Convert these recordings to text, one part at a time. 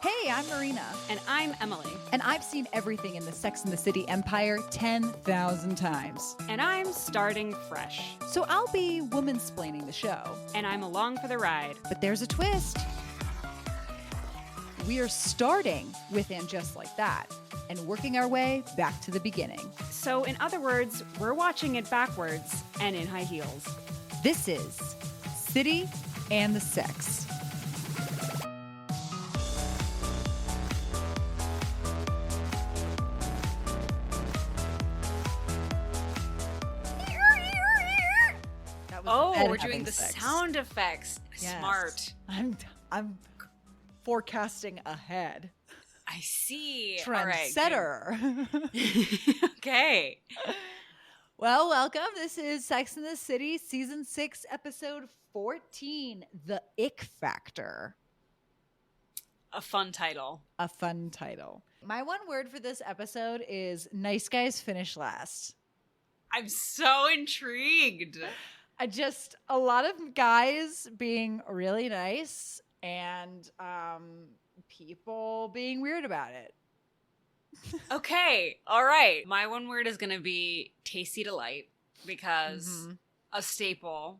Hey, I'm Marina. And I'm Emily. And I've seen everything in the Sex and the City empire 10,000 times. And I'm starting fresh. So I'll be woman-splaining the show. And I'm along for the ride. But there's a twist. We are starting with And Just Like That and working our way back to the beginning. So in other words, we're watching it backwards and in high heels. This is City and the Sex. Oh, we're doing the sound effects. Yes. Smart. I'm forecasting ahead. I see. Trendsetter. Right, okay. Well, welcome. This is Sex and the City, Season 6, Episode 14, The Ick Factor. A fun title. A fun title. My one word for this episode is nice guys finish last. I'm so intrigued. A lot of guys being really nice and people being weird about it. Okay. All right. My one word is going to be Tasti D-Lite because a staple,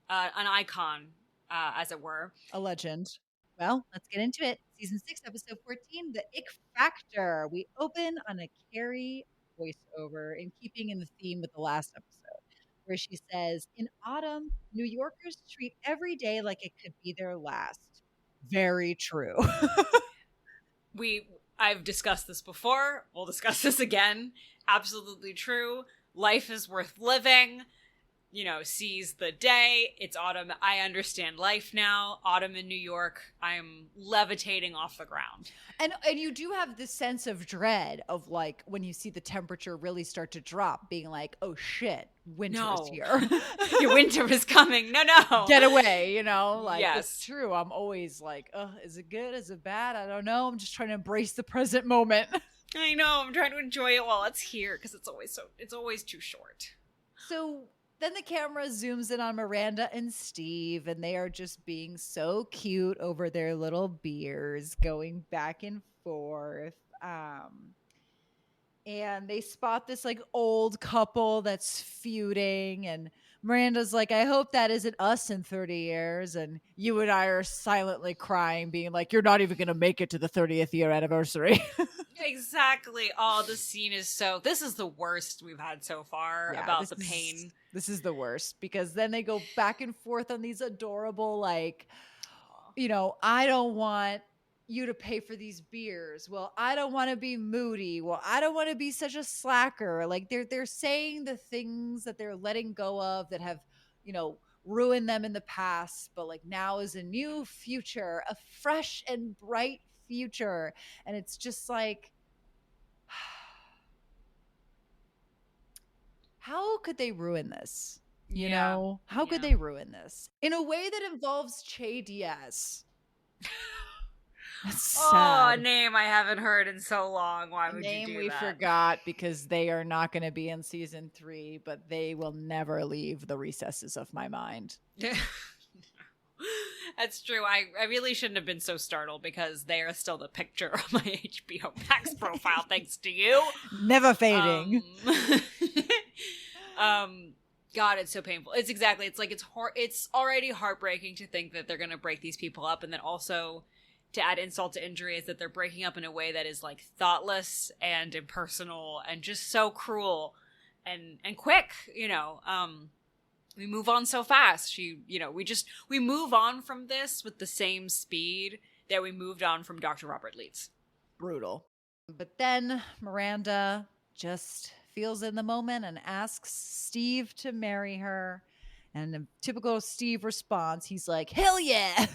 an icon, as it were. A legend. Well, let's get into it. Season 6, Episode 14, The Ick Factor. We open on a Carrie voiceover in keeping in the theme with the last episode, where she says, in autumn, New Yorkers treat every day like it could be their last. Very true. I've discussed this before. We'll discuss this again. Absolutely true. Life is worth living. Seize the day. It's autumn. I understand life now. Autumn in New York. I'm levitating off the ground. And you do have this sense of dread of like when you see the temperature really start to drop, being like, oh shit, winter's here. Your winter is coming. No. Get away, Like, yes. It's true. I'm always like, is it good? Is it bad? I don't know. I'm just trying to embrace the present moment. I know. I'm trying to enjoy it while it's here because it's always too short. So then the camera zooms in on Miranda and Steve, and they are just being so cute over their little beers, going back and forth. And they spot this like old couple that's feuding, and Miranda's like, I hope that isn't us in 30 years. And you and I are silently crying, being like, you're not even going to make it to the 30th year anniversary. Exactly. Oh, the scene is this is the worst we've had so far about the pain. This is the worst because then they go back and forth on these adorable, like, I don't want you to pay for these beers. Well, I don't want to be moody. Well, I don't want to be such a slacker. Like they're saying the things that they're letting go of that have, ruined them in the past, but like now is a new future, a fresh and bright future. And it's just like, how could they ruin this? How could they ruin this in a way that involves Che Diaz? That's sad. A name I haven't heard in so long. Why would you do that? Name we forgot because they are not going to be in season 3, but they will never leave the recesses of my mind. That's true. I really shouldn't have been so startled because they are still the picture of my HBO Max profile, thanks to you. Never fading. God, it's so painful. It's like it's already heartbreaking to think that they're going to break these people up, and then also to add insult to injury is that they're breaking up in a way that is like thoughtless and impersonal and just so cruel and quick. We move on so fast. We move on from this with the same speed that we moved on from Dr. Robert Leeds. Brutal. But then Miranda just feels in the moment and asks Steve to marry her. And a typical Steve response, he's like, hell yeah.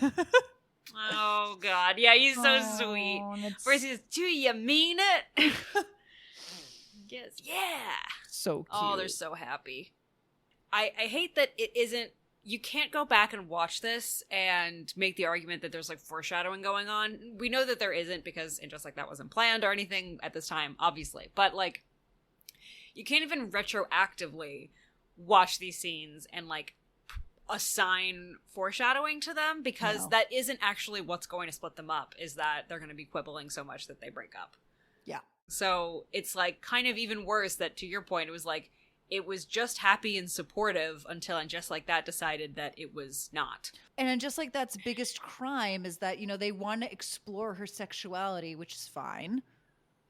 Oh, God. Yeah, he's so sweet. First he says, do you mean it? Yes. Yeah. So cute. Oh, they're so happy. I hate that it isn't, you can't go back and watch this and make the argument that there's like foreshadowing going on. We know that there isn't because it just like that wasn't planned or anything at this time, obviously. But like, you can't even retroactively watch these scenes and like assign foreshadowing to them, because No. that isn't actually what's going to split them up, is that they're going to be quibbling so much that they break up. Yeah. So it's like kind of even worse that, to your point, it was like it was just happy and supportive until And Just Like That decided that it was not. And Just Like That's biggest crime is that, they want to explore her sexuality, which is fine.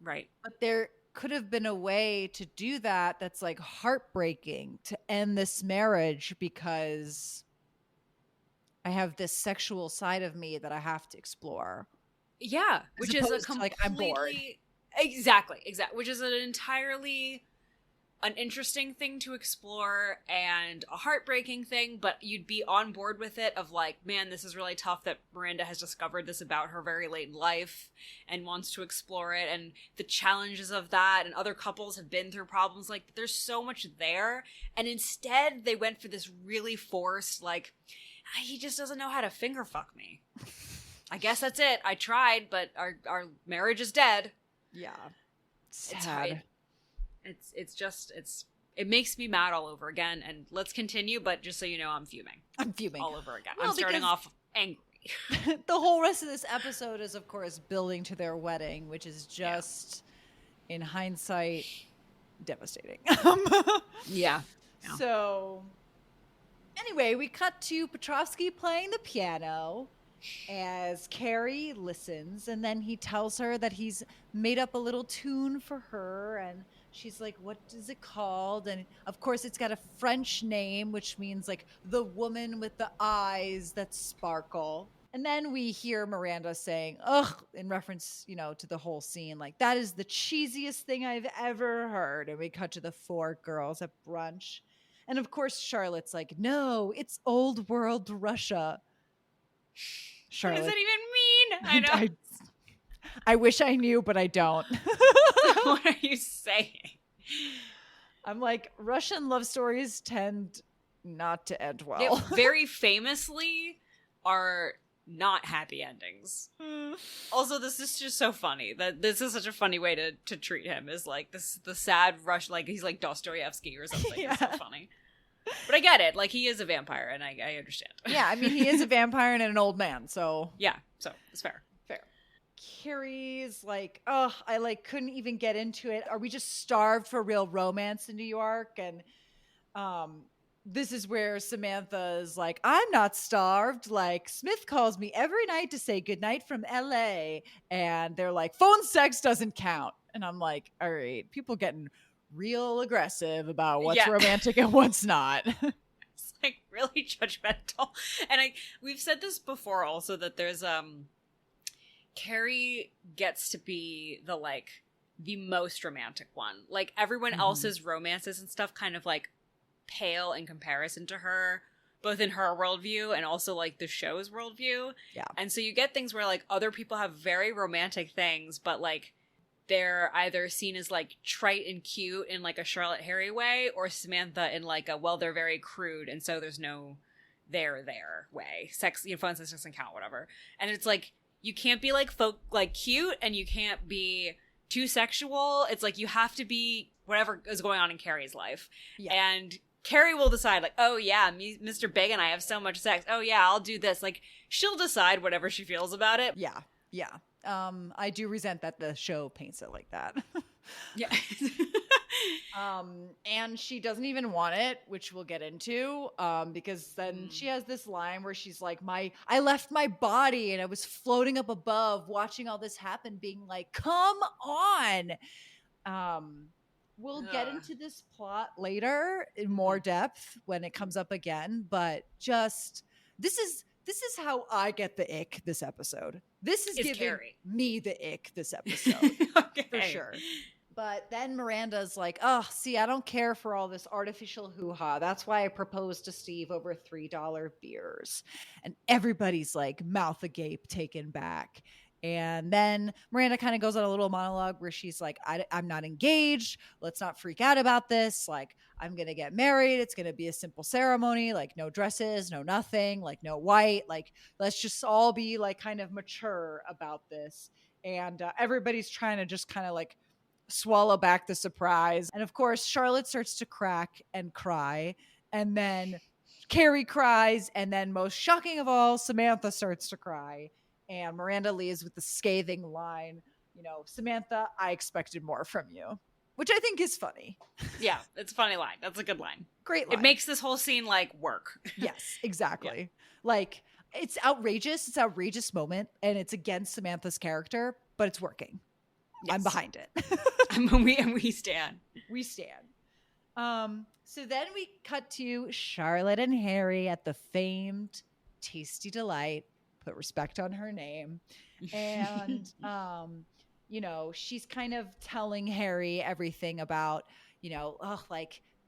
Right. But there could have been a way to do that that's like heartbreaking to end this marriage, because I have this sexual side of me that I have to explore. Yeah, which is a completely, like, I'm bored. Exactly, which is an interesting thing to explore and a heartbreaking thing, but you'd be on board with it of like, man, this is really tough that Miranda has discovered this about her very late in life and wants to explore it, and the challenges of that, and other couples have been through problems. Like, there's so much there, and instead they went for this really forced, like, he just doesn't know how to finger fuck me. I guess that's it. I tried, but our marriage is dead. Yeah. Sad. It makes me mad all over again. And let's continue, but just so you know, I'm fuming all over again. Well, I'm starting off angry. The whole rest of this episode is, of course, building to their wedding, which is just, in hindsight, devastating. Yeah. So, anyway, we cut to Petrovsky playing the piano as Carrie listens, and then he tells her that he's made up a little tune for her, and she's like, what is it called? And of course it's got a French name, which means like the woman with the eyes that sparkle. And then we hear Miranda saying, ugh, in reference, to the whole scene, like, that is the cheesiest thing I've ever heard. And we cut to the 4 girls at brunch. And of course Charlotte's like, no, it's old world Russia. Charlotte. What does that even mean? I know. I wish I knew, but I don't. What are you saying? I'm like, Russian love stories tend not to end well. They very famously are not happy endings. Also, this is just so funny. That this is such a funny way to treat him, is like this, the sad Rush, like he's like Dostoevsky or something. Yeah. It's so funny. But I get it. Like, he is a vampire, and I understand. Yeah, I mean, he is a vampire and an old man, so. Yeah, so it's fair. Fair. Carrie's like, oh, I like couldn't even get into it. Are we just starved for real romance in New York? And this is where Samantha is like, I'm not starved. Like, Smith calls me every night to say goodnight from LA. And they're like, phone sex doesn't count. And I'm like, all right, people getting real aggressive about what's romantic and what's not. It's like really judgmental. And we've said this before also, that there's Carrie gets to be the most romantic one. Like, everyone else's romances and stuff kind of like pale in comparison to her, both in her worldview and also like the show's worldview. Yeah. And so you get things where like other people have very romantic things, but like they're either seen as like trite and cute in like a Charlotte Harry way, or Samantha in like a, well, they're very crude, and so there's no there way. Sex, phone sex doesn't count, whatever. And it's like, you can't be like cute, and you can't be too sexual. It's like you have to be whatever is going on in Carrie's life. Yeah. And Carrie will decide like, oh yeah, Mr. Big and I have so much sex. Oh yeah, I'll do this. Like, she'll decide whatever she feels about it. Yeah. Yeah. I do resent that the show paints it like that. Yeah. And she doesn't even want it, which we'll get into, because then she has this line where she's like, I left my body and I was floating up above watching all this happen, being like, come on. We'll get into this plot later in more depth when it comes up again, but just, this is how I get the ick this episode. This is giving Carrie. Me the ick this episode. Okay. For sure. But then Miranda's like, oh, see, I don't care for all this artificial hoo-ha. That's why I proposed to Steve over $3 beers. And everybody's like mouth agape, taken back. And then Miranda kind of goes on a little monologue where she's like, I'm not engaged. Let's not freak out about this. Like, I'm going to get married. It's going to be a simple ceremony, like no dresses, no nothing, like no white. Like, let's just all be like kind of mature about this. And everybody's trying to just kind of like swallow back the surprise. And of course, Charlotte starts to crack and cry. And then Carrie cries, and then most shocking of all, Samantha starts to cry, and Miranda leaves with the scathing line, Samantha, I expected more from you, which I think is funny. Yeah, it's a funny line. That's a good line. Great line. It makes this whole scene work. Yes, exactly. Yeah. It's outrageous. It's an outrageous moment, and it's against Samantha's character, but it's working. Yes. I'm behind it. we stand. We stand. So then we cut to Charlotte and Harry at the famed Tasti D-Lite. Put respect on her name. And, she's kind of telling Harry everything about,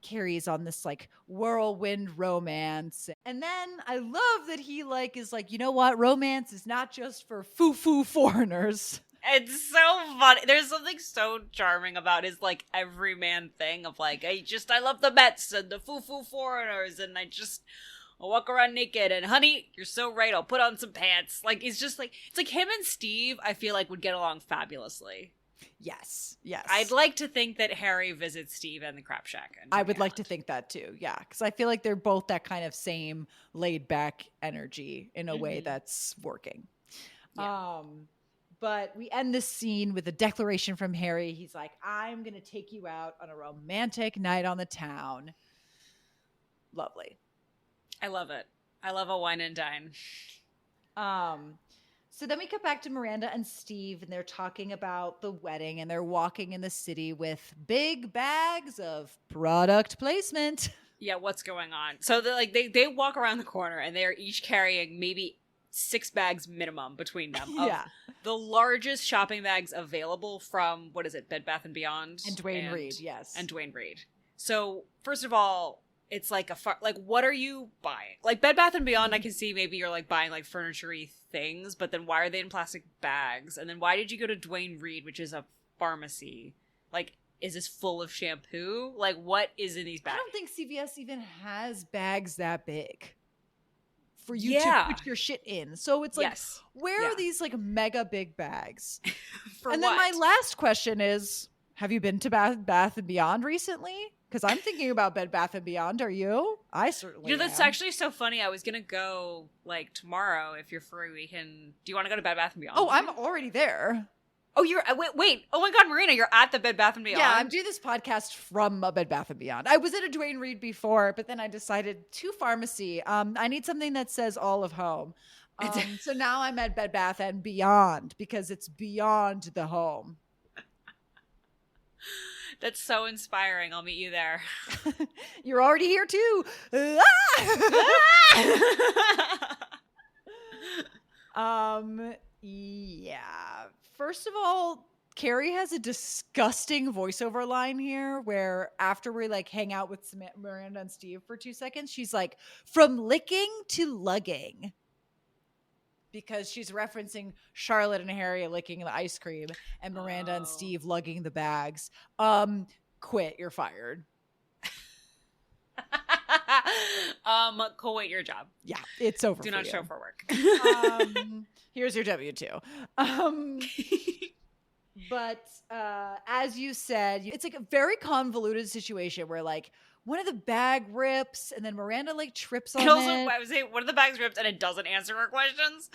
Carrie's on this whirlwind romance. And then I love that he is you know what? Romance is not just for foo-foo foreigners. It's so funny. There's something so charming about his everyman thing of I love the Mets and the foo-foo foreigners and I'll walk around naked and honey, you're so right, I'll put on some pants. It's just it's him and Steve I feel would get along fabulously. Yes. I'd like to think that Harry visits Steve in the Crap Shack. I would like to think that too, yeah. Because I feel like they're both that kind of same laid-back energy in a way that's working. Yeah. But we end this scene with a declaration from Harry. He's like, I'm going to take you out on a romantic night on the town. Lovely. I love it. I love a wine and dine. So then we cut back to Miranda and Steve, and they're talking about the wedding, and they're walking in the city with big bags of product placement. Yeah, what's going on? So they walk around the corner, and they're each carrying maybe 6 bags minimum between them. Yeah. The largest shopping bags available from, what is it, Bed Bath & Beyond? And Dwayne Reed, yes. And Dwayne Reed. So, first of all, it's what are you buying? Bed Bath & Beyond, I can see maybe you're buying furniture-y things, but then why are they in plastic bags? And then why did you go to Dwayne Reed, which is a pharmacy? Is this full of shampoo? What is in these bags? I don't think CVS even has bags that big for you to put your shit in. So it's where are these mega big bags? And then my last question is, have you been to Bath & Beyond recently? Because I'm thinking about Bed Bath & Beyond. Are you? I certainly that's actually so funny. I was going to go tomorrow. If you're free, we can. Do you want to go to Bed Bath & Beyond? Oh, I'm already there. Oh, you're wait. Oh my God, Marina, you're at the Bed Bath & Beyond. Yeah, I'm doing this podcast from a Bed Bath & Beyond. I was at a Dwayne Reed before, but then I decided to pharmacy. I need something that says all of home. So now I'm at Bed Bath & Beyond because it's beyond the home. That's so inspiring. I'll meet you there. You're already here too. Yeah. First of all, Carrie has a disgusting voiceover line here where after we hang out with Miranda and Steve for 2 seconds, she's like, from licking to lugging. Because she's referencing Charlotte and Harry licking the ice cream and Miranda and Steve lugging the bags. Quit. You're fired. Quit your job. Yeah, it's over. Do not show for work. Here's your W-2. But as you said, it's a very convoluted situation where one of the bag rips and then Miranda trips on it. I would say one of the bags rips and it doesn't answer her questions.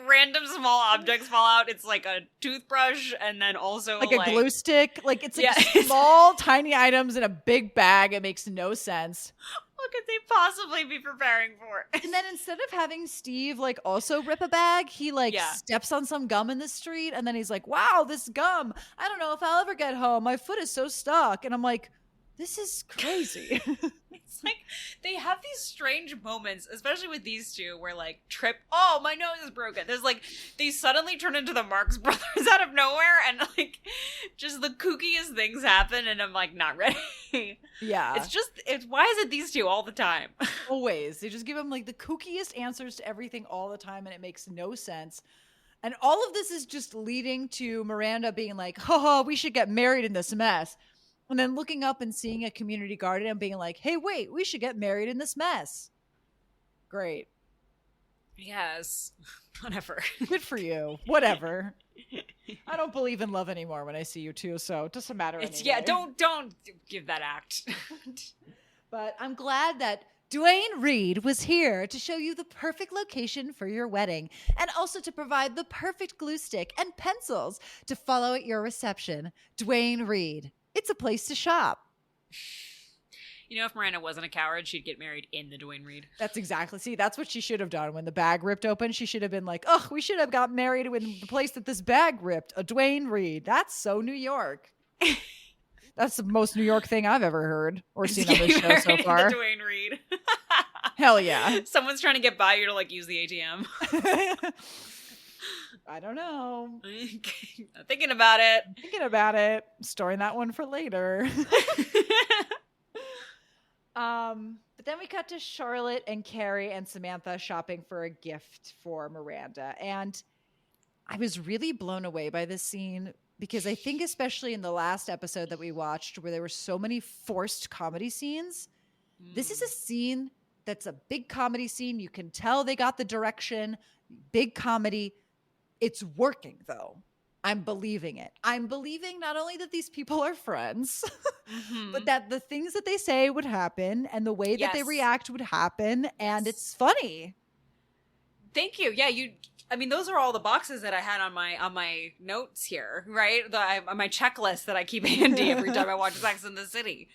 Random small objects fall out. It's a toothbrush and then also a glue stick. It's small, tiny items in a big bag. It makes no sense. What could they possibly be preparing for? And then instead of having Steve also rip a bag, he steps on some gum in the street and then he's like, wow, this gum. I don't know if I'll ever get home. My foot is so stuck. And I'm like, this is crazy. It's they have these strange moments, especially with these two, where trip. Oh, my nose is broken. There's they suddenly turn into the Marx Brothers out of nowhere, and just the kookiest things happen, and I'm not ready. Yeah, it's why is it these two all the time? Always, they just give them the kookiest answers to everything all the time, and it makes no sense. And all of this is just leading to Miranda being like, "Ha, we should get married in this mess." And then looking up and seeing a community garden and being like, hey, wait, we should get married in this mess. Great. Yes. Whatever. Good for you. Whatever. I don't believe in love anymore when I see you two, so it doesn't matter anymore. Yeah, don't give that act. But I'm glad that Dwayne Reed was here to show you the perfect location for your wedding and also to provide the perfect glue stick and pencils to follow at your reception. Dwayne Reed. It's a place to shop. You know, if Miranda wasn't a coward, she'd get married in the Dwayne Reed. That's exactly. See, that's what she should have done. When the bag ripped open, she should have been like, oh, we should have got married in the place that this bag ripped. A Dwayne Reed. That's so New York. That's the most New York thing I've ever heard or seen on this show so far. The Dwayne Reed. Hell yeah. Someone's trying to get by you to like use the ATM. I don't know. I'm thinking about it. Storing that one for later. But then we cut to Charlotte and Carrie and Samantha shopping for a gift for Miranda. And I was really blown away by this scene because I think especially in the last episode that we watched where there were so many forced comedy scenes, this is a scene that's a big comedy scene. You can tell they got the direction, big comedy. It's working though. I'm believing it. I'm believing not only that these people are friends, but that the things that they say would happen and the way that they react would happen. And it's funny. Thank you. Yeah, I mean, those are all the boxes that I had on my notes here, right? On my checklist that I keep handy every time I watch Sex and the City.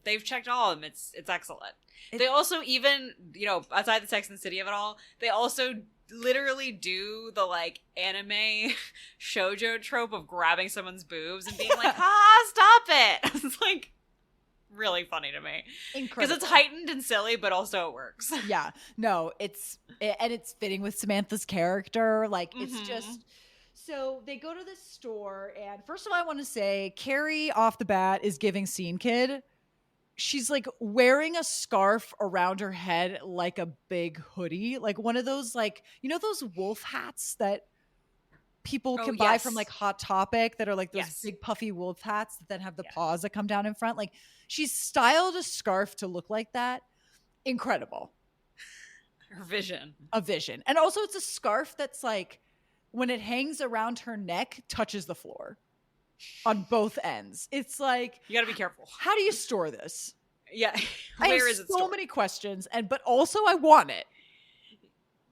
They've checked all of them. It's excellent. They also even, you know, outside the Sex and the City of it all, they also literally do the like anime shoujo trope of grabbing someone's boobs and being like, stop it. It's like really funny to me. Because it's heightened and silly, but also it works. Yeah. No, it's fitting with Samantha's character. Like it's just, so they go to this store and first of all, I want to say Carrie off the bat is giving Scene Kid. She's like wearing a scarf around her head like a big hoodie, like one of those, like, you know, those wolf hats that people can buy from like Hot Topic that are like those big puffy wolf hats that then have the paws that come down in front. Like she's styled a scarf to look like that. Incredible. Her vision. A vision. And also it's a scarf that's like when it hangs around her neck, touches the floor. On both ends. It's like, you gotta be careful. How do you store this? Yeah. Where is it stored? So many questions, but also I want it.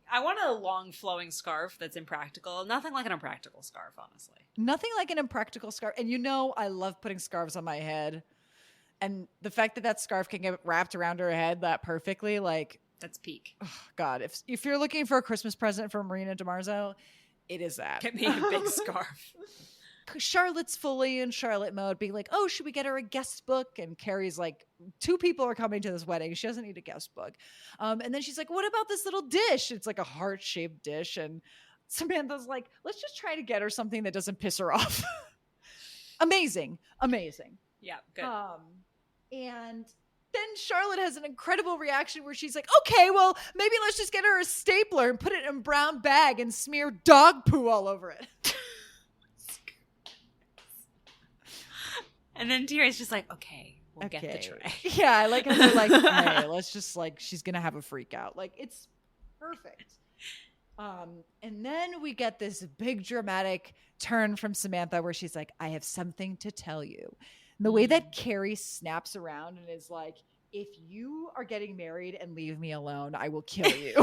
I want a long flowing scarf that's impractical. Nothing like an impractical scarf, honestly. Nothing like an impractical scarf. And you know I love putting scarves on my head. And the fact that that scarf can get wrapped around her head that perfectly, like... That's peak. Oh, God, if you're looking for a Christmas present for Marina DiMarzo, it is that. Get me a big scarf. Charlotte's fully in Charlotte mode, being like, oh, should we get her a guest book? And Carrie's like, 2 people are coming to this wedding. She doesn't need a guest book. And then she's like, what about this little dish? It's like a heart-shaped dish. And Samantha's like, let's just try to get her something that doesn't piss her off. Amazing. Yeah, good. And then Charlotte has an incredible reaction where she's like, okay, well, maybe let's just get her a stapler and put it in a brown bag and smear dog poo all over it. And then Tira's just like, okay, we'll get the tray. Yeah, I like how they're like, hey, let's just like, she's going to have a freak out. Like, it's perfect. And then we get this big dramatic turn from Samantha where she's like, I have something to tell you. And the way that Carrie snaps around and is like, if you are getting married and leave me alone, I will kill you.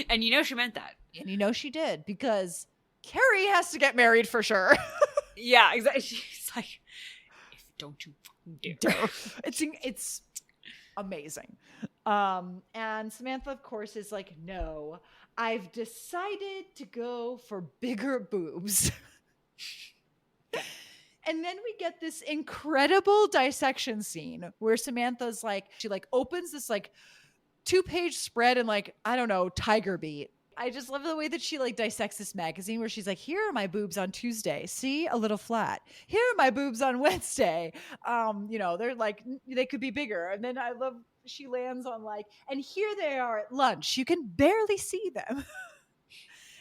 And you know she meant that. And you know she did, because Carrie has to get married for sure. Yeah, exactly. She's like, don't you fucking dare. It's amazing. And Samantha, of course, is like, no, I've decided to go for bigger boobs. And then we get this incredible dissection scene where Samantha's like, she like opens this like 2-page spread and like, I don't know, Tiger Beat. I just love the way that she like dissects this magazine where she's like, here are my boobs on Tuesday. See, a little flat. Here are my boobs on Wednesday. You know, they're like, they could be bigger. And then I love, she lands on like, and here they are at lunch. You can barely see them.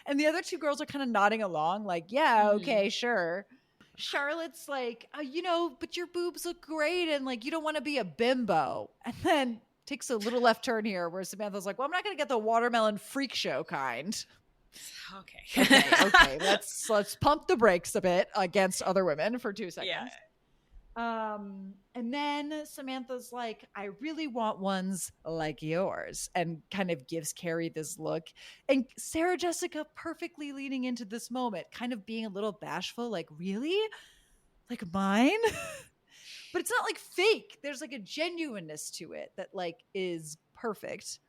And the other 2 girls are kind of nodding along like, yeah, okay, sure. Charlotte's like, oh, you know, but your boobs look great. And like, you don't want to be a bimbo. And then takes a little left turn here where Samantha's like, well, I'm not going to get the watermelon freak show kind. Okay. Let's pump the brakes a bit against other women for 2 seconds. And then Samantha's like, I really want ones like yours, and kind of gives Carrie this look. And Sarah Jessica perfectly leaning into this moment, kind of being a little bashful, like, really? Like mine? But it's not like fake. There's like a genuineness to it that like is perfect.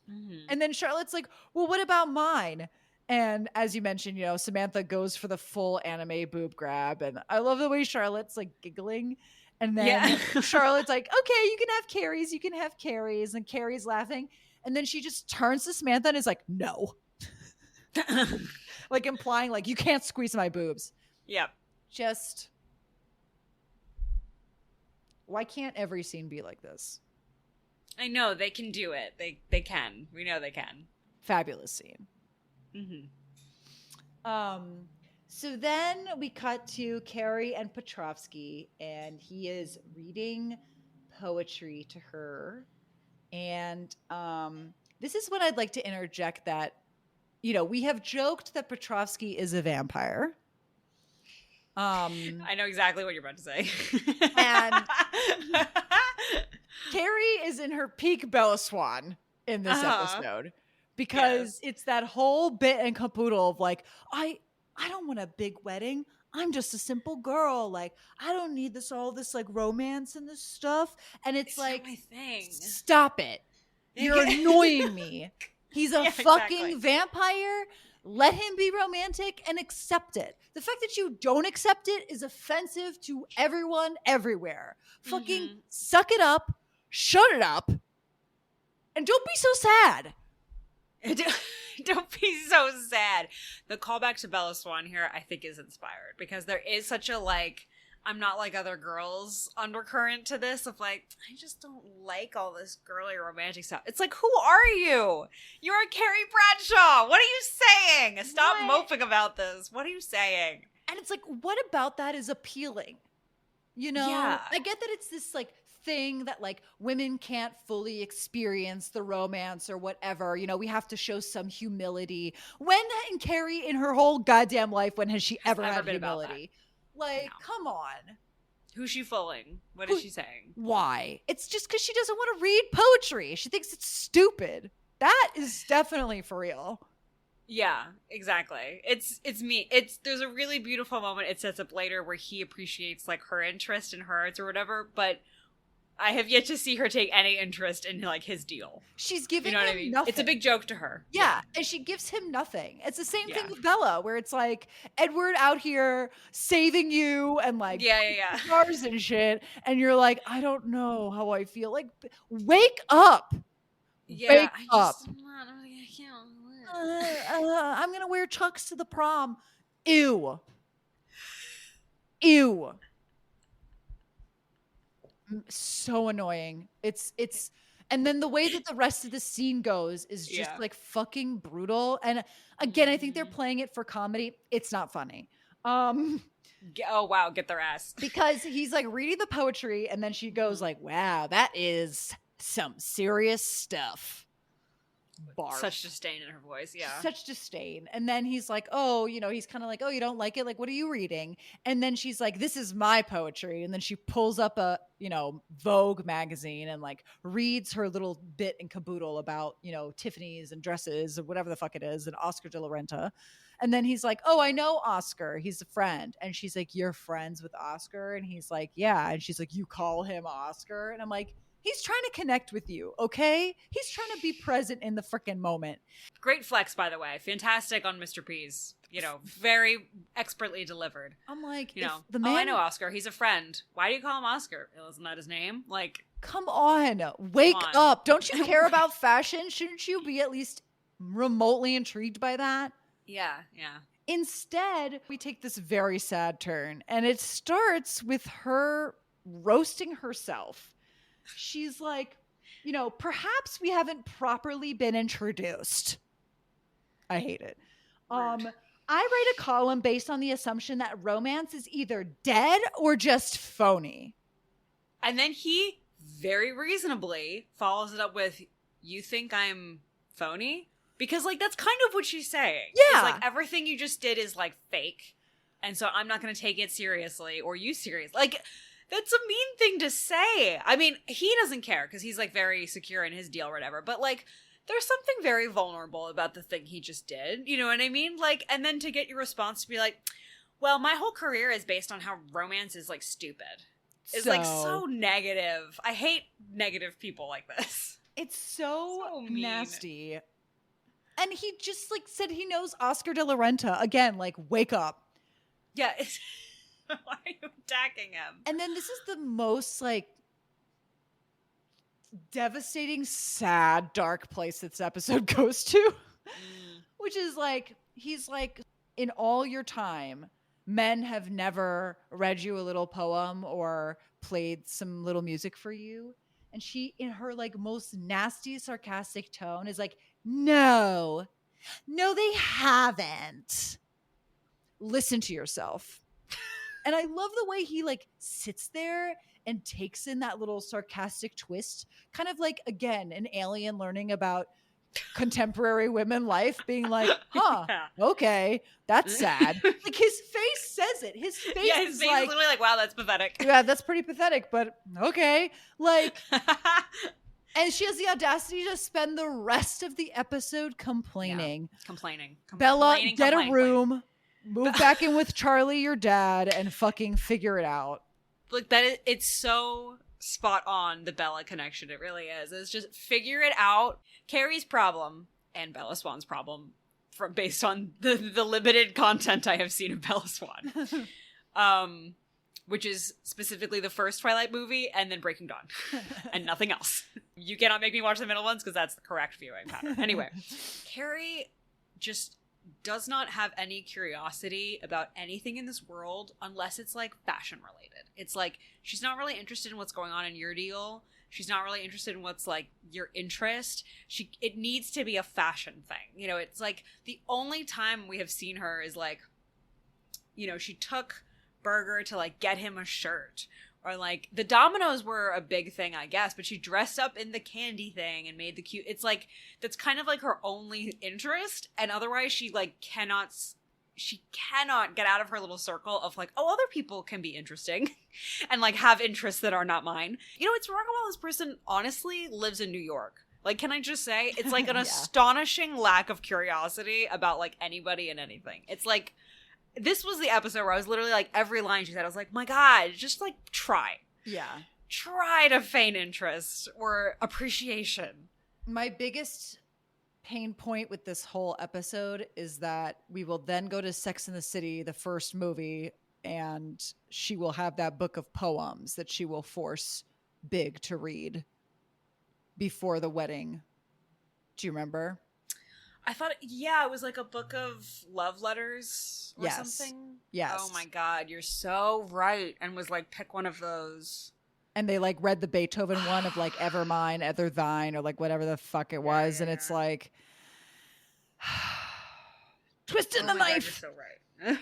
Mm-hmm. And then Charlotte's like, well, what about mine? And as you mentioned, Samantha goes for the full anime boob grab. And I love the way Charlotte's like giggling. And Yeah. then Charlotte's like, okay, you can have Carrie's. You can have Carrie's. And Carrie's laughing. And then she just turns to Samantha and is like, no. Like implying like, you can't squeeze my boobs. Yep. Just, why can't every scene be like this? I know they can do it. They can. We know they can. Fabulous scene. Mm-hmm. So then we cut to Carrie and Petrovsky, and he is reading poetry to her. And this is when I'd like to interject that, we have joked that Petrovsky is a vampire. I know exactly what you're about to say. And Carrie is in her peak Bella Swan in this episode, because it's that whole bit and caboodle of like, I don't want a big wedding. I'm just a simple girl. Like, I don't need all this like romance and this stuff. And it's like, not my thing. Stop it. You're annoying me. He's a fucking vampire. Let him be romantic and accept it. The fact that you don't accept it is offensive to everyone everywhere. Fucking suck it up, shut it up, and don't be so sad. Don't be so sad. The callback to Bella Swan here, I think, is inspired because there is such a like, I'm not like other girls undercurrent to this of like, I just don't like all this girly romantic stuff. It's like, who are you? You're Carrie Bradshaw. What are you saying? Stop moping about this. What are you saying? And it's like, what about that is appealing? Yeah. I get that it's this like thing that like women can't fully experience the romance or whatever. We have to show some humility. When in Carrie in her whole goddamn life, when has she ever had humility? Like, no. Come on. Who's she fooling? What is she saying? Why? It's just because she doesn't want to read poetry. She thinks it's stupid. That is definitely for real. Yeah, exactly. It's me. There's a really beautiful moment it sets up later where he appreciates like her interest in hers or whatever, but I have yet to see her take any interest in like his deal. She's giving him nothing. It's a big joke to her. Yeah, and she gives him nothing. It's the same thing with Bella, where it's like Edward out here saving you and like stars and shit, and you're like, I don't know how I feel. Like, wake up. Yeah, wake up. I'm gonna wear Chucks to the prom. Ew. So annoying. It's and then the way that the rest of the scene goes is just like fucking brutal. And again, I think they're playing it for comedy. It's not funny. Oh wow, get their ass. Because he's like reading the poetry and then she goes like, wow, that is some serious stuff. Barf. Such disdain in her voice. Yeah. Such disdain. And then he's like, oh, he's kind of like, oh, you don't like it? Like, what are you reading? And then she's like, this is my poetry. And then she pulls up a, Vogue magazine and like reads her little bit and caboodle about, Tiffany's and dresses or whatever the fuck it is and Oscar de la Renta. And then he's like, oh, I know Oscar. He's a friend. And she's like, you're friends with Oscar? And he's like, yeah. And she's like, you call him Oscar? And I'm like, he's trying to connect with you, okay? He's trying to be present in the freaking moment. Great flex, by the way. Fantastic on Mr. P's. Very expertly delivered. I'm like, the man... Oh, I know Oscar. He's a friend. Why do you call him Oscar? Isn't that his name? Like... Come on. Wake up. Don't you care about fashion? Shouldn't you be at least remotely intrigued by that? Yeah. Instead, we take this very sad turn, and it starts with her roasting herself. She's like, perhaps we haven't properly been introduced. I hate it. I write a column based on the assumption that romance is either dead or just phony. And then he very reasonably follows it up with, you think I'm phony? Because like, that's kind of what she's saying. Yeah. It's like everything you just did is like fake. And so I'm not going to take it seriously or you serious. Like, That's a mean thing to say. I mean, he doesn't care because he's like very secure in his deal or whatever. But like, there's something very vulnerable about the thing he just did. You know what I mean? Like, and then to get your response to be like, well, my whole career is based on how romance is like stupid. It's like so negative. I hate negative people like this. It's so nasty. And he just like said he knows Oscar de la Renta. Again, like, wake up. Yeah. Why are you attacking him? And then this is the most like devastating, sad, dark place this episode goes to. Which is like, he's like, in all your time, men have never read you a little poem or played some little music for you. And she, in her like most nasty, sarcastic tone, is like, no, they haven't. Listen to yourself. And I love the way he like sits there and takes in that little sarcastic twist, kind of like, again, an alien learning about contemporary women life, being like, okay, that's sad. Like, his face says it. His face, is like, literally like, wow, that's pathetic. Yeah, that's pretty pathetic, but okay. Like, and she has the audacity to spend the rest of the episode complaining. Complaining. Bella, get a room, move back in with Charlie, your dad, and fucking figure it out. Like, it's so spot on, the Bella connection. It really is. It's just figure it out. Carrie's problem and Bella Swan's problem, based on the limited content I have seen of Bella Swan, which is specifically the first Twilight movie and then Breaking Dawn and nothing else. You cannot make me watch the middle ones because that's the correct viewing pattern. Anyway, Carrie just does not have any curiosity about anything in this world unless it's like fashion related. It's like, she's not really interested in what's going on in your deal. She's not really interested in what's like your interest. It needs to be a fashion thing. You know, it's like the only time we have seen her is like, you know, she took Burger to like get him a shirt, or like the dominoes were a big thing, I guess, but she dressed up in the candy thing and made the cute. It's like, that's kind of like her only interest. And otherwise she like cannot get out of her little circle of like, oh, other people can be interesting and like have interests that are not mine. You know, it's remarkable this person honestly lives in New York. Like, can I just say, it's like an astonishing lack of curiosity about like anybody and anything. It's like, this was the episode where I was literally like, every line she said, I was like, my God, just like try. Yeah. Try to feign interest or appreciation. My biggest pain point with this whole episode is that we will then go to Sex and the City, the first movie, and she will have that book of poems that she will force Big to read before the wedding. Do you remember? I thought, it was like a book of love letters or something. Yes. Oh my God, you're so right. And was like, pick one of those. And they like read the Beethoven one of like Ever Mine, Ever Thine, or like whatever the fuck it was. And it's like, twisting the knife. God, you're so right.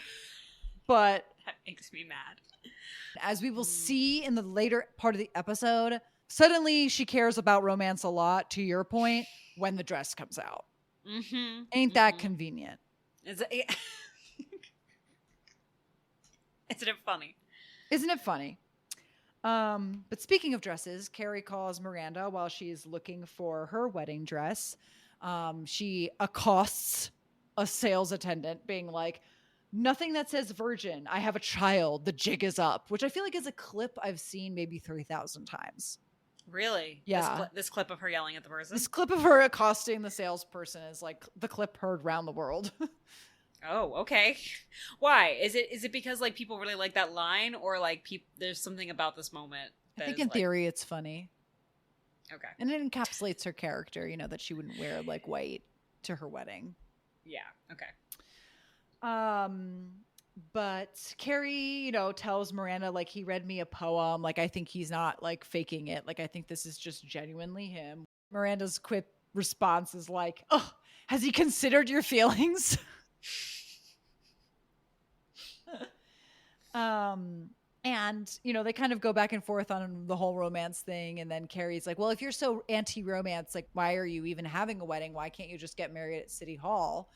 But that makes me mad. As we will see in the later part of the episode, suddenly she cares about romance a lot, to your point, when the dress comes out. Mm-hmm. Ain't that convenient? Isn't it funny? Isn't it funny? But speaking of dresses, Carrie calls Miranda while she's looking for her wedding dress. She accosts a sales attendant being like, nothing that says virgin. I have a child. The jig is up, which I feel like is a clip I've seen maybe 3,000 times. Really? Yeah. This clip of her yelling at the person? This clip of her accosting the salesperson is like the clip heard around the world. Oh, okay. Why? Is it because like people really like that line, or like there's something about this moment? I think in theory it's funny. Okay. And it encapsulates her character, you know, that she wouldn't wear like white to her wedding. Yeah. Okay. But Carrie, you know, tells Miranda, like, he read me a poem. Like, I think he's not, like, faking it. Like, I think this is just genuinely him. Miranda's quick response is like, oh, has he considered your feelings? And, you know, they kind of go back and forth on the whole romance thing. And then Carrie's like, well, if you're so anti-romance, like, why are you even having a wedding? Why can't you just get married at City Hall?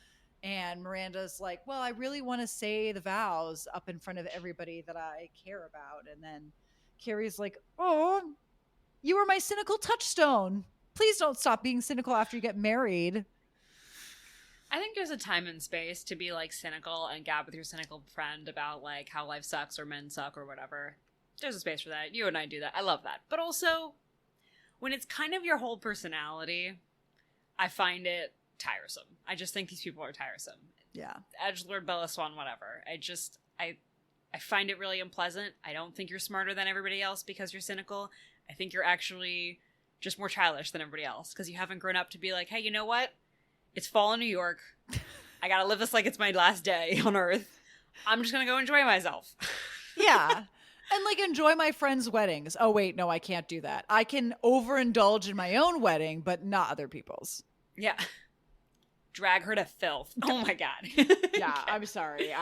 And Miranda's like, well, I really want to say the vows up in front of everybody that I care about. And then Carrie's like, oh, you were my cynical touchstone. Please don't stop being cynical after you get married. I think there's a time and space to be like cynical and gab with your cynical friend about like how life sucks or men suck or whatever. There's a space for that. You and I do that. I love that. But also, when it's kind of your whole personality, I find it tiresome. I just think these people are tiresome. Yeah. Edgelord Bella Swan, whatever. I find it really unpleasant. I don't think you're smarter than everybody else because you're cynical. I think you're actually just more childish than everybody else because you haven't grown up to be like, hey, you know what? It's fall in New York. I gotta live this like it's my last day on Earth. I'm just gonna go enjoy myself. Yeah. And like enjoy my friends' weddings. Oh, wait, no, I can't do that. I can overindulge in my own wedding, but not other people's. Yeah. Drag her to filth. Oh my God. Yeah, I'm sorry.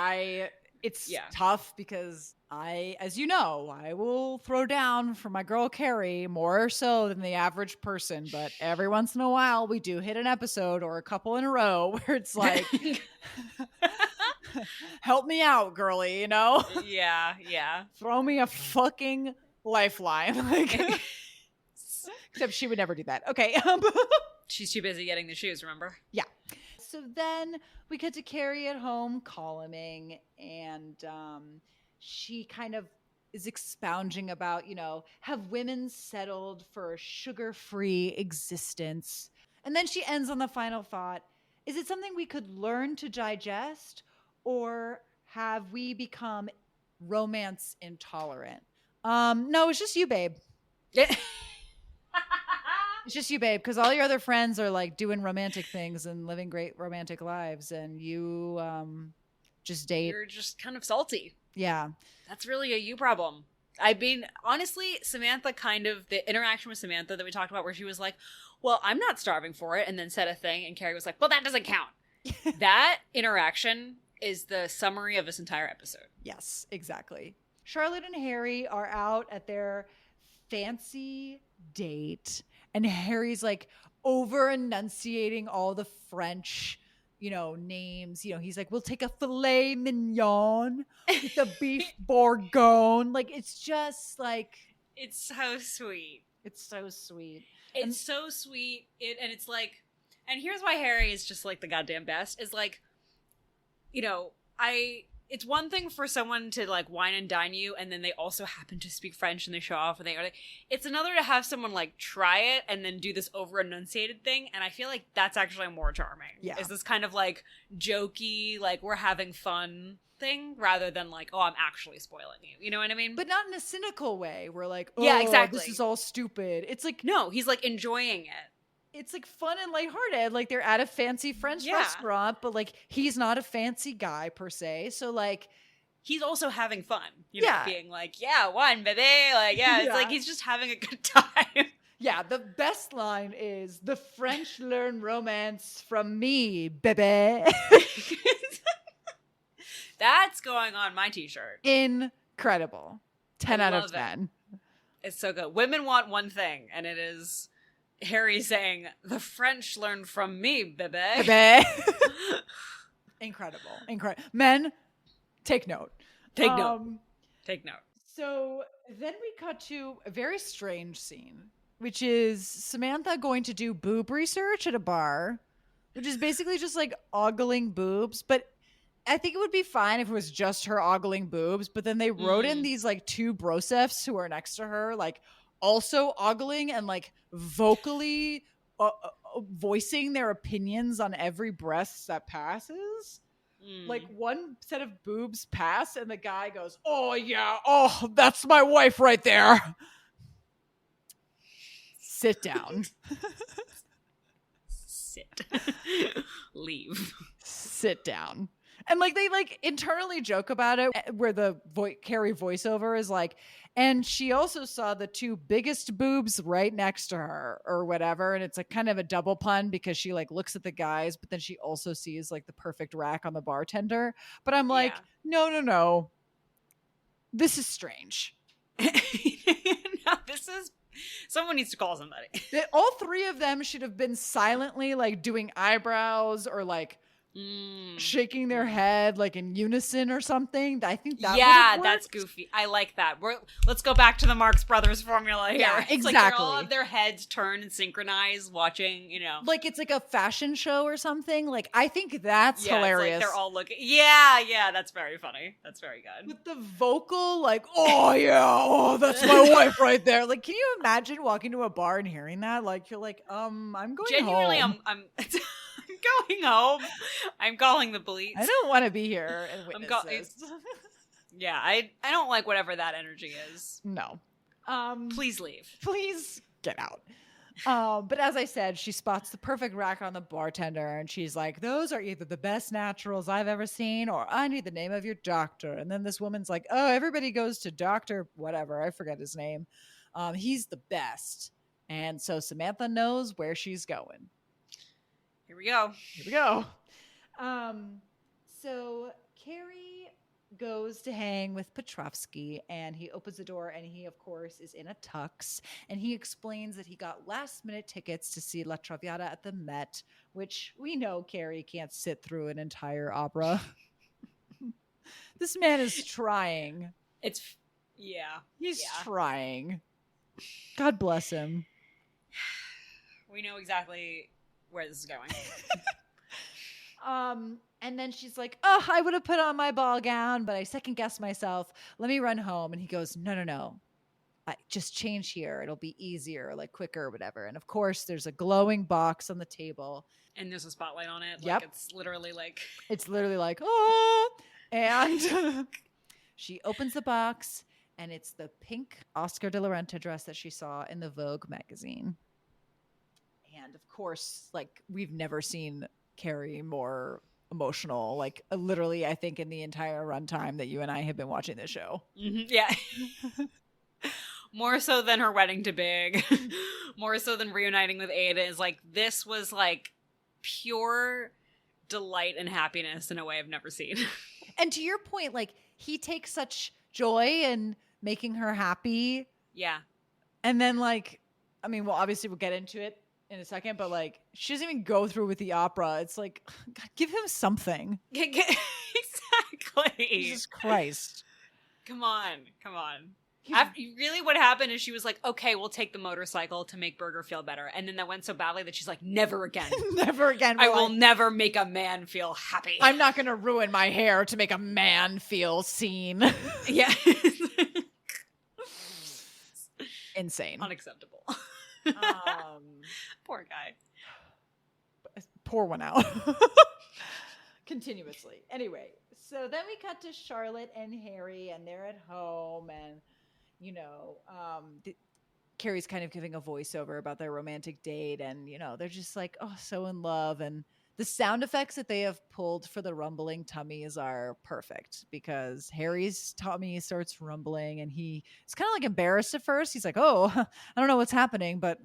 It's tough because as you know, I will throw down for my girl Carrie more so than the average person. But every once in a while, we do hit an episode or a couple in a row where it's like, help me out, girly, you know? Yeah, yeah. Throw me a fucking lifeline. Like, except she would never do that. Okay. She's too busy getting the shoes, remember? Yeah. So then we get to Carrie at home columning, and she kind of is expounding about, have women settled for a sugar-free existence? And then she ends on the final thought, is it something we could learn to digest, or have we become romance intolerant? No, it's just you, babe. It's just you, babe, because all your other friends are like doing romantic things and living great romantic lives, and you just date. You're just kind of salty. Yeah. That's really a you problem. I mean, honestly, Samantha the interaction with Samantha that we talked about where she was like, well, I'm not starving for it, and then said a thing, and Carrie was like, well, that doesn't count. That interaction is the summary of this entire episode. Yes, exactly. Charlotte and Harry are out at their fancy date, and Harry's like over enunciating all the French, names. He's like, we'll take a filet mignon with the beef bourguignon. Like, it's just like, it's so sweet. It's so sweet. It's so sweet. And it's like, and here's why Harry is just like the goddamn best is like, it's one thing for someone to like wine and dine you and then they also happen to speak French and they show off and it's another to have someone like try it and then do this over enunciated thing, and I feel like that's actually more charming. Yeah. Is this kind of like jokey, like we're having fun thing rather than like, oh, I'm actually spoiling you. You know what I mean? But not in a cynical way. We're like, oh, yeah, exactly. This is all stupid. It's like, no, he's like enjoying it. It's like fun and lighthearted. Like they're at a fancy French restaurant, but like he's not a fancy guy per se. So like he's also having fun, being like, yeah, wine, baby. Like, yeah, it's like he's just having a good time. Yeah, the best line is the French learn romance from me, baby. That's going on my t-shirt. Incredible. 10 out of 10. It's so good. Women want one thing, and it is Harry saying, the French learn from me, baby. Baby. Incredible. Men, take note. Take note. So then we cut to a very strange scene, which is Samantha going to do boob research at a bar, which is basically just like ogling boobs. But I think it would be fine if it was just her ogling boobs. But then they wrote in these like two brosefs who are next to her, like also ogling and like vocally voicing their opinions on every breast that passes. Like one set of boobs pass and the guy goes, oh yeah, oh, that's my wife right there. Sit down. Sit. Leave. Sit down. And like they like internally joke about it where the Carrie voiceover is like, and she also saw the two biggest boobs right next to her or whatever. And it's like kind of a double pun because she like looks at the guys, but then she also sees like the perfect rack on the bartender. But I'm like, no. This is strange. No, this is, someone needs to call somebody. All three of them should have been silently like doing eyebrows or like shaking their head like in unison or something. I think that that's goofy. I like that. Let's go back to the Marx Brothers formula here. Yeah, It's exactly. like they're all have their heads turned and synchronized watching, Like it's like a fashion show or something. Like I think that's hilarious. It's like they're all looking. Yeah, that's very funny. That's very good. With the vocal, like, oh yeah, oh that's my wife right there. Like, can you imagine walking to a bar and hearing that? Like, you're like, I'm going genuinely, home. I'm going home. I'm calling the police. I don't want to be here and witness this. Yeah, I don't like whatever that energy is. No. Please leave. Please get out. But as I said, she spots the perfect rack on the bartender and she's like, those are either the best naturals I've ever seen or I need the name of your doctor. And then this woman's like, oh, everybody goes to Dr. whatever. I forget his name. He's the best. And so Samantha knows where she's going. Here we go. So Carrie goes to hang with Petrovsky and he opens the door and he, of course, is in a tux. And he explains that he got last-minute tickets to see La Traviata at the Met, which we know Carrie can't sit through an entire opera. This man is trying. He's trying. God bless him. We know exactly where this is going. And then she's like, oh, I would have put on my ball gown, but I second guessed myself. Let me run home. And he goes, no. I just change here. It'll be easier, like quicker or whatever. And of course, there's a glowing box on the table. And there's a spotlight on it. Yep. Like, it's literally like, oh. And she opens the box and it's the pink Oscar de la Renta dress that she saw in the Vogue magazine. And of course, like we've never seen Carrie more emotional, like literally I think in the entire runtime that you and I have been watching this show. Mm-hmm. Yeah. More so than her wedding to Big, more so than reuniting with Ada. Is like, this was like pure delight and happiness in a way I've never seen. And to your point, like he takes such joy in making her happy. Yeah. And then like, I mean, well, obviously we'll get into it in a second, but like she doesn't even go through with the opera. It's like, God, give him something. Exactly. Jesus Christ. Come on. Really what happened is she was like, okay, we'll take the motorcycle to make Berger feel better. And then that went so badly that she's like, never again. Never again. I will never make a man feel happy. I'm not going to ruin my hair to make a man feel seen. Yeah. Insane. Unacceptable. Poor guy. Pour one out. Continuously. Anyway, so then we cut to Charlotte and Harry, and they're at home, and Carrie's kind of giving a voiceover about their romantic date, and they're just like, oh, so in love. And the sound effects that they have pulled for the rumbling tummies are perfect, because Harry's tummy starts rumbling and he's kind of like embarrassed at first. He's like, oh, I don't know what's happening, but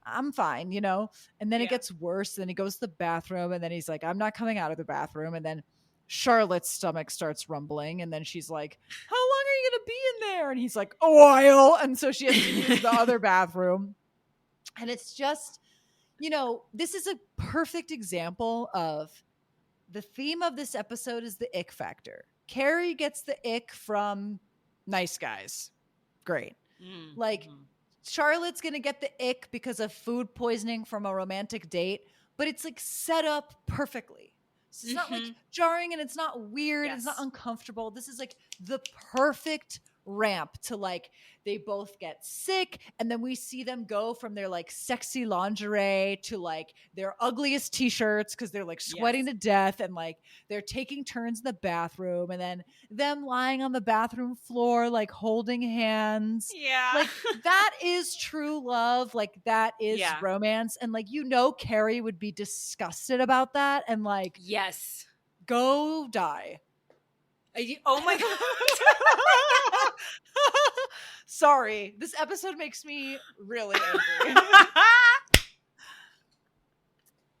I'm fine, and then it gets worse. Then he goes to the bathroom and then he's like, I'm not coming out of the bathroom. And then Charlotte's stomach starts rumbling. And then she's like, how long are you going to be in there? And he's like, a while. And so she has to use the other bathroom. And it's just, this is a perfect example of the theme of this episode is the ick factor. Carrie gets the ick from nice guys. Great. Charlotte's going to get the ick because of food poisoning from a romantic date, but it's like set up perfectly. So it's not like jarring and it's not weird. Yes. It's not uncomfortable. This is like the perfect ramp to like, they both get sick and then we see them go from their like sexy lingerie to like their ugliest t-shirts because they're like sweating to death and like they're taking turns in the bathroom and then them lying on the bathroom floor like holding hands. Yeah. Like that is true love. Like that is romance. And like Carrie would be disgusted about that and like go die. Oh my God. Sorry, this episode makes me really angry.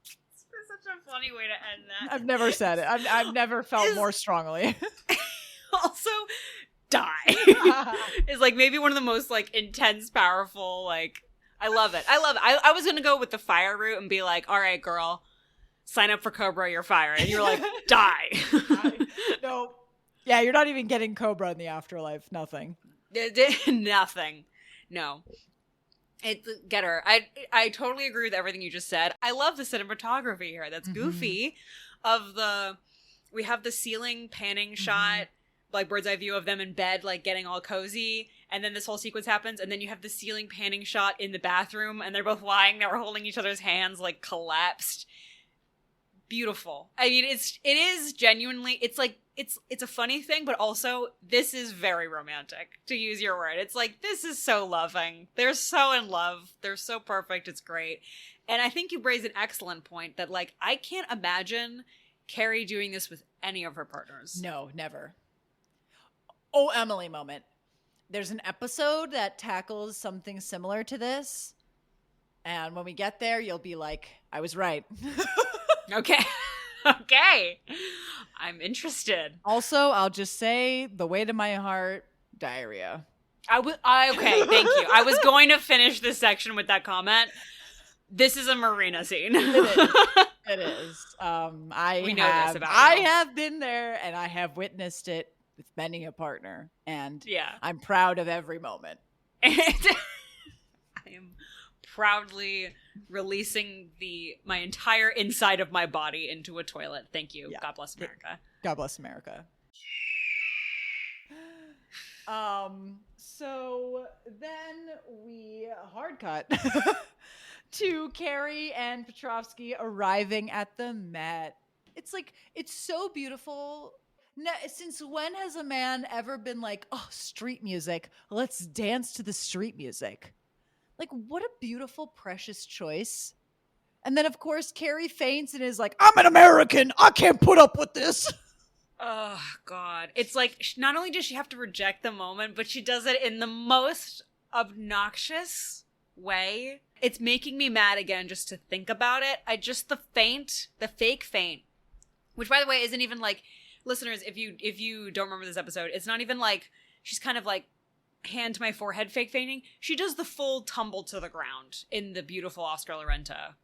It's such a funny way to end that. I've never said it. I've never felt more strongly. Also, die is like maybe one of the most like intense, powerful. Like I love it. I was gonna go with the fire route and be like, all right, girl, sign up for Cobra, you're fired. And you're like, die. No. Yeah, you're not even getting Cobra in the afterlife. Nothing. Nothing. No. Get her. I totally agree with everything you just said. I love the cinematography here. That's goofy. We have the ceiling panning shot, like bird's eye view of them in bed, like getting all cozy. And then this whole sequence happens. And then you have the ceiling panning shot in the bathroom. And they're both lying there holding each other's hands, like collapsed. Beautiful. I mean, it is genuinely, it's like, it's a funny thing, but also this is very romantic, to use your word. It's like, this is so loving. They're so in love. They're so perfect. It's great. And I think you raise an excellent point that, like, I can't imagine Carrie doing this with any of her partners. No, never. Oh, Emily moment. There's an episode that tackles something similar to this. And when we get there, you'll be like, I was right. Okay. Okay. I'm interested. Also, I'll just say, the way to my heart, diarrhea. Okay, thank you. I was going to finish this section with that comment. This is a Marina scene. It is. I have been there, and I have witnessed it with many a partner, and I'm proud of every moment. I am proudly releasing my entire inside of my body into a toilet. Thank you. Yeah. God bless America. God bless America. So then we hard cut to Carrie and Petrovsky arriving at the Met. It's like, it's so beautiful. Since when has a man ever been like, oh, street music, let's dance to the street music? Like, what a beautiful, precious choice. And then, of course, Carrie faints and is like, I'm an American. I can't put up with this. Oh, God. It's like, not only does she have to reject the moment, but she does it in the most obnoxious way. It's making me mad again just to think about it. The fake faint, which, by the way, isn't even like, listeners, if you don't remember this episode, it's not even like, she's kind of like, hand to my forehead fake fainting. She does the full tumble to the ground in the beautiful Oscar Lorenta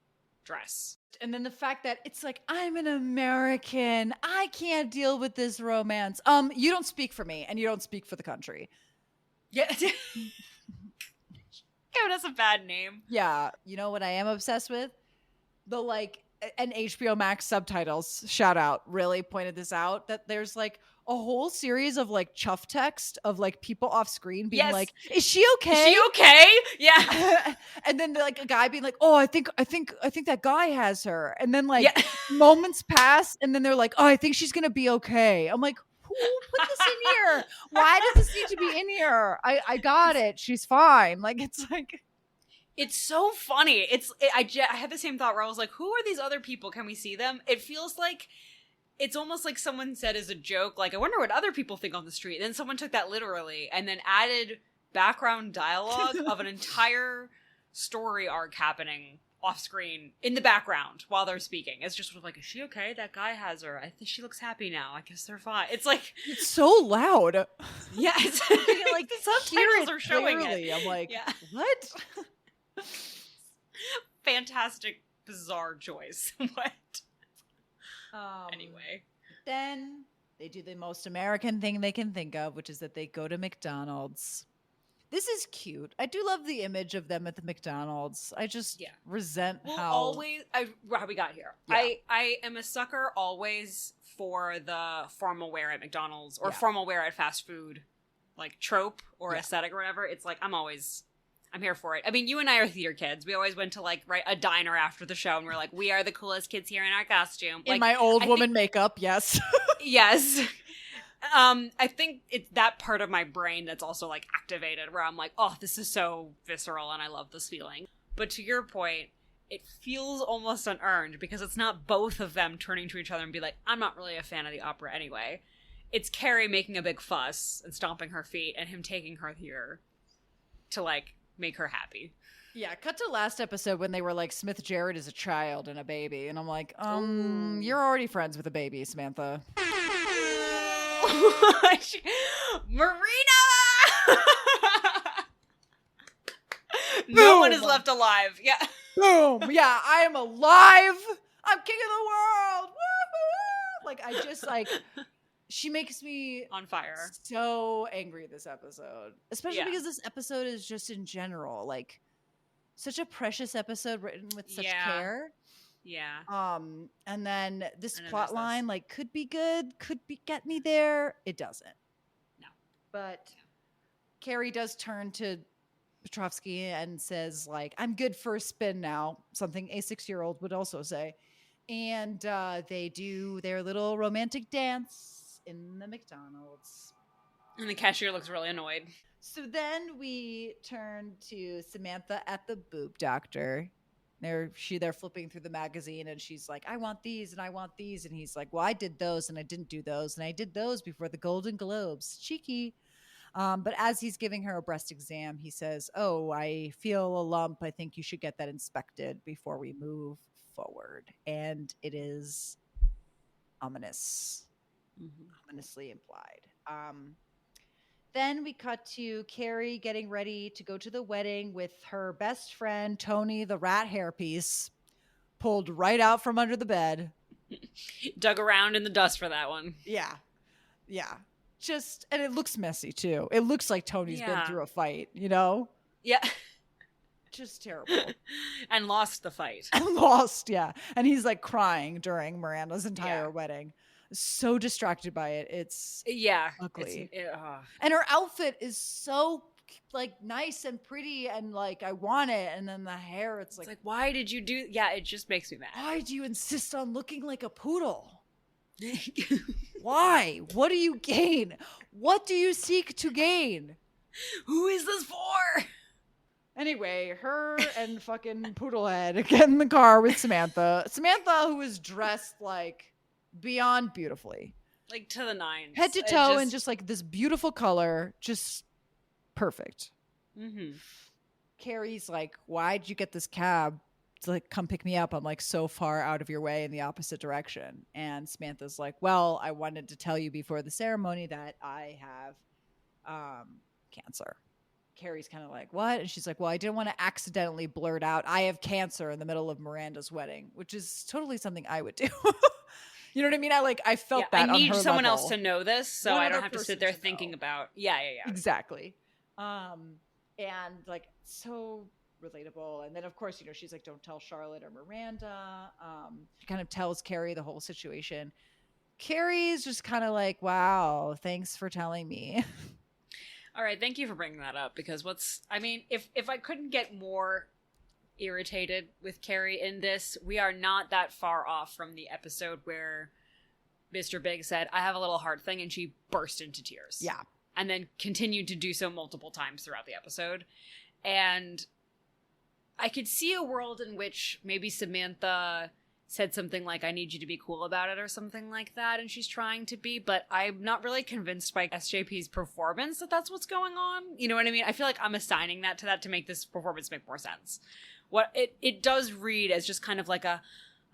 dress. And then the fact that it's like, I'm an American. I can't deal with this romance. You don't speak for me, and you don't speak for the country. Yeah. Giving us a bad name. Yeah. You know what I am obsessed with? And HBO Max subtitles, shout out, really pointed this out, that there's like a whole series of like chuff text of like people off screen being like, is she okay? Is she okay? Yeah. And then like a guy being like, oh, I think that guy has her. And then like moments pass and then they're like, oh, I think she's going to be okay. I'm like, who put this in here? Why does this need to be in here? I got it. She's fine. Like, it's like... It's so funny. I had the same thought where I was like, who are these other people? Can we see them? It feels like it's almost like someone said as a joke, like, I wonder what other people think on the street. And then someone took that literally and then added background dialogue of an entire story arc happening off screen in the background while they're speaking. It's just like, is she okay? That guy has her. I think she looks happy now. I guess they're fine. It's like, it's so loud. Yeah. It's like the subtitles are showing clearly. it. I'm like, what? Fantastic, bizarre choice. What? Anyway. Then they do the most American thing they can think of, which is that they go to McDonald's. This is cute. I do love the image of them at the McDonald's. I just resent how we got here. Yeah. I am a sucker always for the formal wear at McDonald's or formal wear at fast food, like trope or aesthetic or whatever. It's like, I'm here for it. I mean, you and I are theater kids. We always went to like a diner after the show and we're like, we are the coolest kids here in our costume. In my old woman makeup, yes. Yes. I think it's that part of my brain that's also like activated where I'm like, oh, this is so visceral and I love this feeling. But to your point, it feels almost unearned because it's not both of them turning to each other and be like, I'm not really a fan of the opera anyway. It's Carrie making a big fuss and stomping her feet and him taking her here to like make her happy. Yeah, cut to last episode when they were like, Smith Jarrett is a child and a baby. And I'm like, you're already friends with a baby, Samantha. Marina! No one is left alive. Yeah. Boom. Yeah, I am alive. I'm king of the world. Woo-hoo-hoo! Like, I just like, she makes me on fire. So angry this episode, especially Yeah. because this episode is just in general like such a precious episode written with such care. Yeah. And then this And then plot there's line this. like could be good, could be get me there. It doesn't. No. But Carrie does turn to Petrovsky and says like, I'm good for a spin now, something a 6-year-old would also say. And they do their little romantic dance in the McDonald's. And the cashier looks really annoyed. So then we turn to Samantha at the boob doctor. They're flipping through the magazine and she's like, I want these and I want these. And he's like, well, I did those and I didn't do those. And I did those before the Golden Globes. Cheeky. But as he's giving her a breast exam, he says, oh, I feel a lump. I think you should get that inspected before we move forward. And it is ominous, ominously implied. Then we cut to Carrie getting ready to go to the wedding with her best friend, Tony, the rat hairpiece, pulled right out from under the bed. Dug around in the dust for that one. Yeah. Just, and it looks messy too. It looks like Tony's been through a fight, you know? Yeah. Just terrible. And lost the fight. And lost, yeah. And he's like crying during Miranda's entire wedding. So distracted by it. It's ugly. And her outfit is so like nice and pretty and like I want it. And then the hair, it's like why did you do? Yeah, it just makes me mad. Why do you insist on looking like a poodle? Why? What do you gain? What do you seek to gain? Who is this for? Anyway, her and fucking Poodlehead get in the car with Samantha. Samantha, who is dressed like beyond beautifully. Like to the nines. Head to toe and just like this beautiful color. Just perfect. Mm-hmm. Carrie's like, why'd you get this cab to like come pick me up? I'm like so far out of your way in the opposite direction. And Samantha's like, well, I wanted to tell you before the ceremony that I have cancer. Carrie's kind of like, what? And she's like, well, I didn't want to accidentally blurt out, I have cancer in the middle of Miranda's wedding, which is totally something I would do. You know what I mean? I felt that I need on her someone level. else to know this so I don't have to sit there thinking about. Yeah. Exactly. And like so relatable. And then of course, you know, she's like, don't tell Charlotte or Miranda. She kind of tells Carrie the whole situation. Carrie's just kind of like, wow, thanks for telling me. All right, thank you for bringing that up because if I couldn't get more irritated with Carrie in this, we are not that far off from the episode where Mr. Big said, I have a little heart thing, and she burst into tears. Yeah. And then continued to do so multiple times throughout the episode. And I could see a world in which maybe Samantha said something like, I need you to be cool about it or something like that, and she's trying to be, but I'm not really convinced by SJP's performance that that's what's going on. You know what I mean? I feel like I'm assigning that to make this performance make more sense. What it does read as just kind of like a,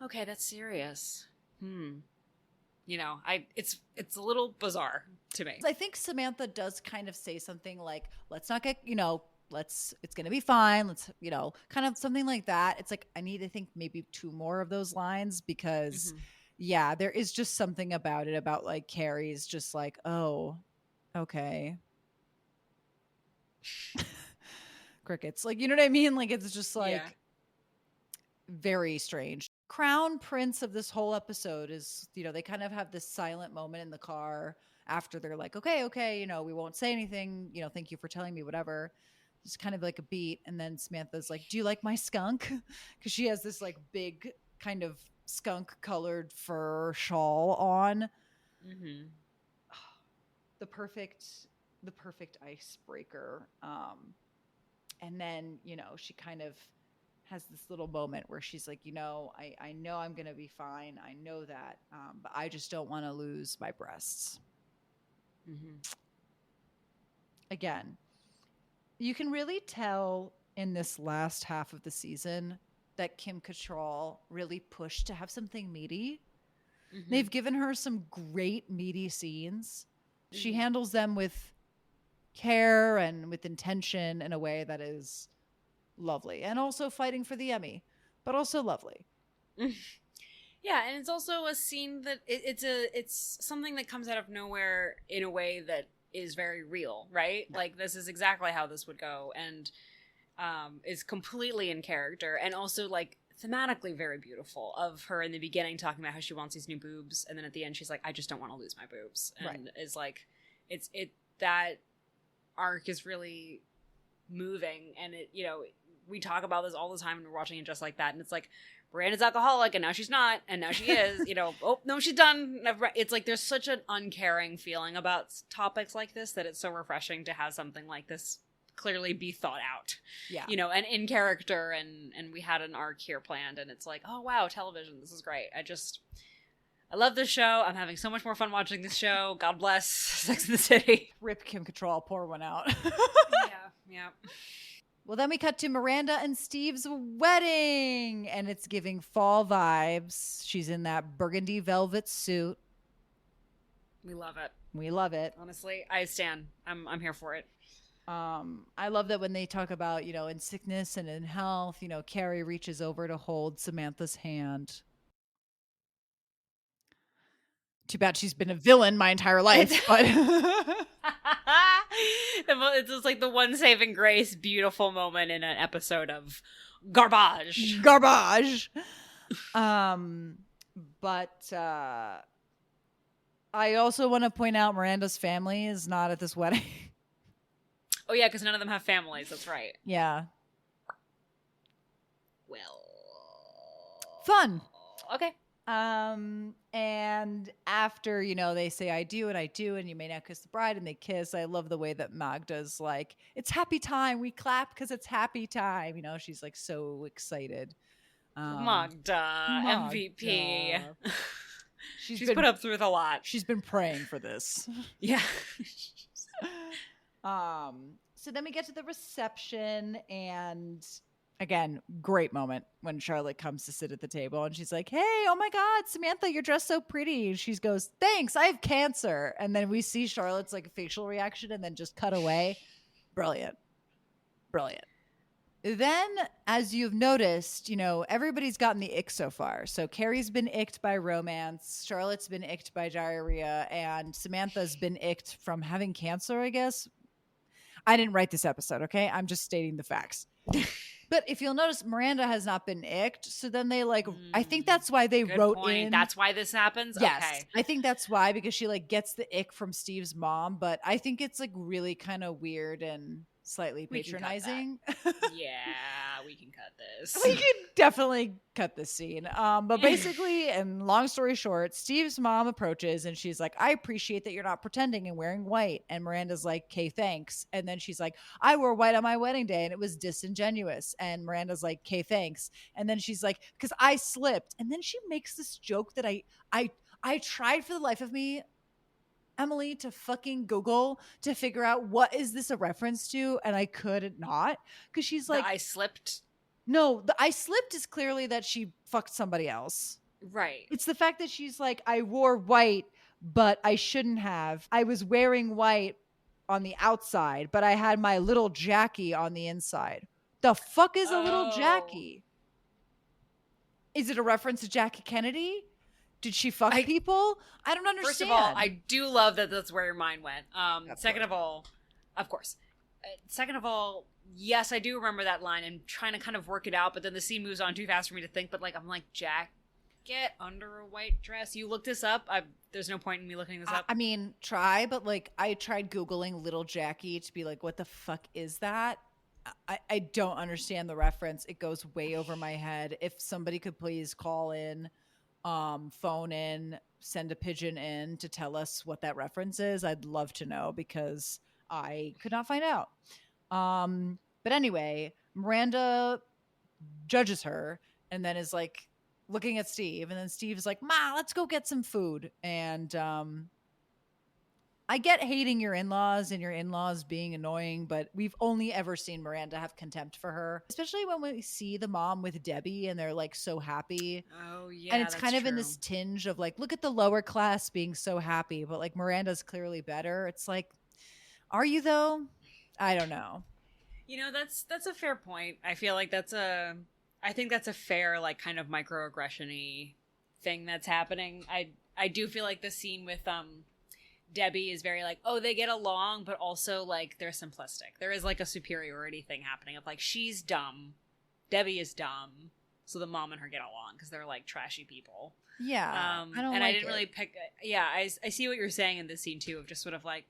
okay, that's serious. You know, it's a little bizarre to me. I think Samantha does kind of say something like, let's not get, you know, it's going to be fine. Let's, you know, kind of something like that. It's like, I need to think maybe 2 more of those lines because yeah, there is just something about it about like Carrie's just like, oh, okay. Crickets. Like, you know what I mean? Like, it's just like very strange. Crown prince of this whole episode is, you know, they kind of have this silent moment in the car after they're like, okay, you know, we won't say anything, you know, thank you for telling me, whatever. Just kind of like a beat. And then Samantha's like, do you like my skunk? Because she has this like big kind of skunk colored fur shawl on. The perfect icebreaker. And then, you know, she kind of has this little moment where she's like, you know, I know I'm going to be fine. I know that. But I just don't want to lose my breasts. Again, you can really tell in this last half of the season that Kim Cattrall really pushed to have something meaty. They've given her some great meaty scenes. She handles them with care and with intention in a way that is lovely. And also fighting for the Emmy, but also lovely. Yeah, and it's also a scene that it's something that comes out of nowhere in a way that is very real, right? Yeah. Like this is exactly how this would go, and is completely in character, and also like thematically very beautiful. Of her in the beginning talking about how she wants these new boobs, and then at the end she's like, I just don't want to lose my boobs, and is like, it's that arc is really moving, and it, you know, we talk about this all the time when we're watching it just like that, and it's like Miranda's alcoholic and now she's not, and now she is, you know, oh no, she's done. It's like there's such an uncaring feeling about topics like this that it's so refreshing to have something like this clearly be thought out, Yeah. you know, and in character, and we had an arc here planned, and it's like, oh wow, television, this is great. I love this show. I'm having so much more fun watching this show. God bless Sex and the City. Rip Kim Cattrall, pour one out. Yeah. Well, then we cut to Miranda and Steve's wedding, and it's giving fall vibes. She's in that burgundy velvet suit. We love it. We love it. Honestly, I stand. I'm here for it. I love that when they talk about, you know, in sickness and in health, you know, Carrie reaches over to hold Samantha's hand. Too bad she's been a villain my entire life, but it's just like the one saving grace, beautiful moment in an episode of garbage. But I also want to point out Miranda's family is not at this wedding. Oh yeah, because none of them have families. That's right. Yeah. Well, Fun. Okay. And after, you know, they say I do, and you may now kiss the bride, and they kiss. I love the way that Magda's like, it's happy time. We clap because it's happy time. You know, she's like so excited. Magda, MVP. She's been, put up with a lot. She's been praying for this. Yeah. So then we get to the reception, and again, great moment when Charlotte comes to sit at the table, and she's like, hey, oh my God, Samantha, you're dressed so pretty. And she goes, thanks, I have cancer. And then we see Charlotte's like facial reaction and then just cut away. Brilliant. Then, as you've noticed, you know, everybody's gotten the ick so far. So Carrie's been icked by romance, Charlotte's been icked by diarrhea, and Samantha's been icked from having cancer, I guess. I didn't write this episode, okay? I'm just stating the facts. But if you'll notice, Miranda has not been icked. So then they like, I think that's why they Good wrote point. in. That's why this happens? Yes. Okay. I think that's why, because she like gets the ick from Steve's mom. But I think it's like really kind of weird and slightly patronizing. Yeah, we can cut this. We can definitely cut this scene. But basically, and long story short, Steve's mom approaches and she's like, I appreciate that you're not pretending and wearing white. And Miranda's like, okay, thanks. And then she's like, I wore white on my wedding day and it was disingenuous. And Miranda's like, okay, thanks. And then she's like, because I slipped. And then she makes this joke that I tried for the life of me, Emily, to fucking Google to figure out what is this a reference to, and I could not, because she's like, I slipped. No, the I slipped is clearly that she fucked somebody else. Right. It's the fact that she's like, I wore white, but I shouldn't have. I was wearing white on the outside, but I had my little Jackie on the inside. The fuck is a little Jackie? Is it a reference to Jackie Kennedy? Did she fuck people? I don't understand. First of all, I do love that that's where your mind went. Second of all, of course. Second of all, yes, I do remember that line and trying to kind of work it out, but then the scene moves on too fast for me to think. But like, I'm like, jacket under a white dress. You looked this up. There's no point in me looking this up. I mean, try, but like, I tried Googling little Jackie to be like, what the fuck is that? I don't understand the reference. It goes way over my head. If somebody could please call in, phone in, send a pigeon in to tell us what that reference is, I'd love to know, because I could not find out. But anyway, Miranda judges her and then is like looking at Steve, and then Steve's like, Ma, let's go get some food. And I get hating your in-laws and your in-laws being annoying, but we've only ever seen Miranda have contempt for her, especially when we see the mom with Debbie and they're like so happy. Oh yeah. And it's kind of in this tinge of like, look at the lower class being so happy, but like Miranda's clearly better. It's like, are you though? I don't know. You know, that's a fair point. I feel like I think that's a fair, like, kind of microaggression-y thing that's happening. I do feel like the scene with Debbie is very like, oh, they get along, but also like they're simplistic. There is like a superiority thing happening of like, she's dumb, Debbie is dumb, so the mom and her get along because they're like trashy people. Yeah, I didn't really pick. Yeah, I see what you're saying in this scene too, of just sort of like,